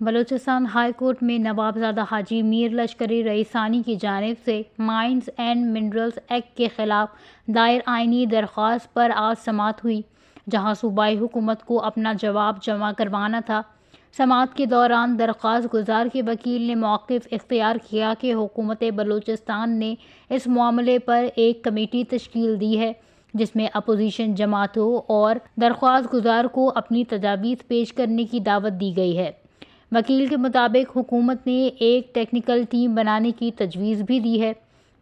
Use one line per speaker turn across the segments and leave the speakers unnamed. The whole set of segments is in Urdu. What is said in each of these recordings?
بلوچستان ہائی کورٹ میں نوابزادہ حاجی میر لشکری رئیسانی کی جانب سے مائنز اینڈ منرلز ایکٹ کے خلاف دائر آئینی درخواست پر آج سماعت ہوئی، جہاں صوبائی حکومت کو اپنا جواب جمع کروانا تھا۔ سماعت کے دوران درخواست گزار کے وکیل نے موقف اختیار کیا کہ حکومت بلوچستان نے اس معاملے پر ایک کمیٹی تشکیل دی ہے، جس میں اپوزیشن جماعتوں اور درخواست گزار کو اپنی تجاویز پیش کرنے کی دعوت دی گئی ہے۔ وکیل کے مطابق حکومت نے ایک ٹیکنیکل ٹیم بنانے کی تجویز بھی دی ہے۔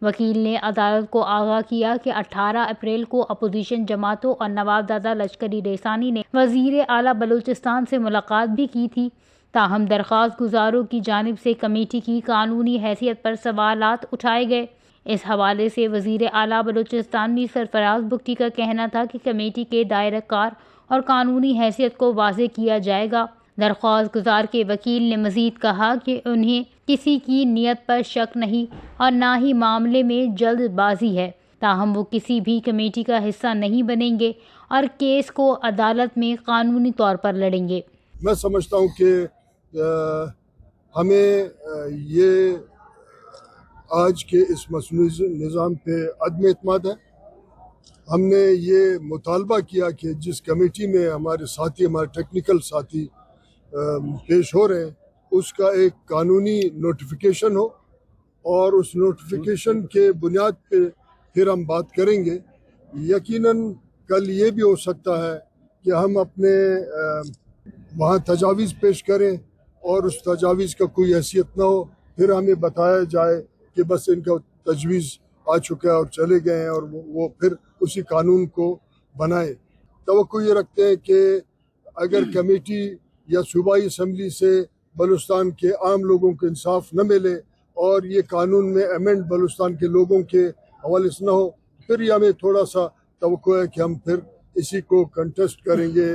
وکیل نے عدالت کو آگاہ کیا کہ 18 اپریل کو اپوزیشن جماعتوں اور نوابزادہ لشکری رئیسانی نے وزیر اعلیٰ بلوچستان سے ملاقات بھی کی تھی، تاہم درخواست گزاروں کی جانب سے کمیٹی کی قانونی حیثیت پر سوالات اٹھائے گئے۔ اس حوالے سے وزیر اعلیٰ بلوچستان میر سرفراز بگٹی کا کہنا تھا کہ کمیٹی کے دائرہ کار اور قانونی حیثیت کو واضح کیا جائے گا۔ درخواست گزار کے وکیل نے مزید کہا کہ انہیں کسی کی نیت پر شک نہیں اور نہ ہی معاملے میں جلد بازی ہے، تاہم وہ کسی بھی کمیٹی کا حصہ نہیں بنیں گے اور کیس کو عدالت میں قانونی طور پر لڑیں گے۔
میں سمجھتا ہوں کہ ہمیں یہ آج کے اس مصنوعی نظام پہ عدم اعتماد ہے۔ ہم نے یہ مطالبہ کیا کہ جس کمیٹی میں ہمارے ساتھی، ہمارے ٹیکنیکل ساتھی پیش ہو رہے ہیں، اس کا ایک قانونی نوٹیفیکیشن ہو اور اس نوٹیفیکیشن کے بنیاد پہ پھر ہم بات کریں گے۔ یقیناً کل یہ بھی ہو سکتا ہے کہ ہم اپنے وہاں تجاویز پیش کریں اور اس تجاویز کا کوئی حیثیت نہ ہو، پھر ہمیں بتایا جائے کہ بس ان کا تجویز آ چکا ہے اور چلے گئے ہیں، اور وہ پھر اسی قانون کو بنائے۔ توقع یہ رکھتے ہیں کہ اگر کمیٹی یا صوبائی اسمبلی سے بلوچستان کے عام لوگوں کو انصاف نہ ملے اور یہ قانون میں امینڈ بلوچستان کے لوگوں کے حوالے سے نہ ہو، پھر یہ ہمیں تھوڑا سا توقع ہے کہ ہم پھر اسی کو کنٹیسٹ کریں گے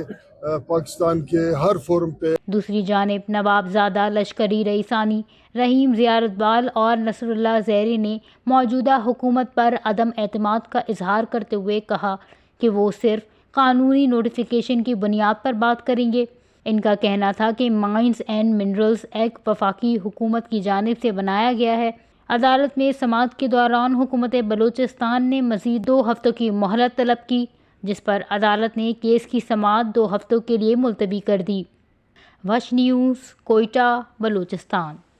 پاکستان کے ہر فورم پہ۔
دوسری جانب نوابزادہ لشکری رئیسانی رحیم زیارتبال اور نصر اللہ زیری نے موجودہ حکومت پر عدم اعتماد کا اظہار کرتے ہوئے کہا کہ وہ صرف قانونی نوٹیفیکیشن کی بنیاد پر بات کریں گے۔ ان کا کہنا تھا کہ مائنز اینڈ منرلز ایکٹ وفاقی حکومت کی جانب سے بنایا گیا ہے۔ عدالت میں سماعت کے دوران حکومت بلوچستان نے مزید 2 ہفتوں کی مہلت طلب کی، جس پر عدالت نے کیس کی سماعت 2 ہفتوں کے لیے ملتوی کر دی۔ وش نیوز، کوئٹہ، بلوچستان۔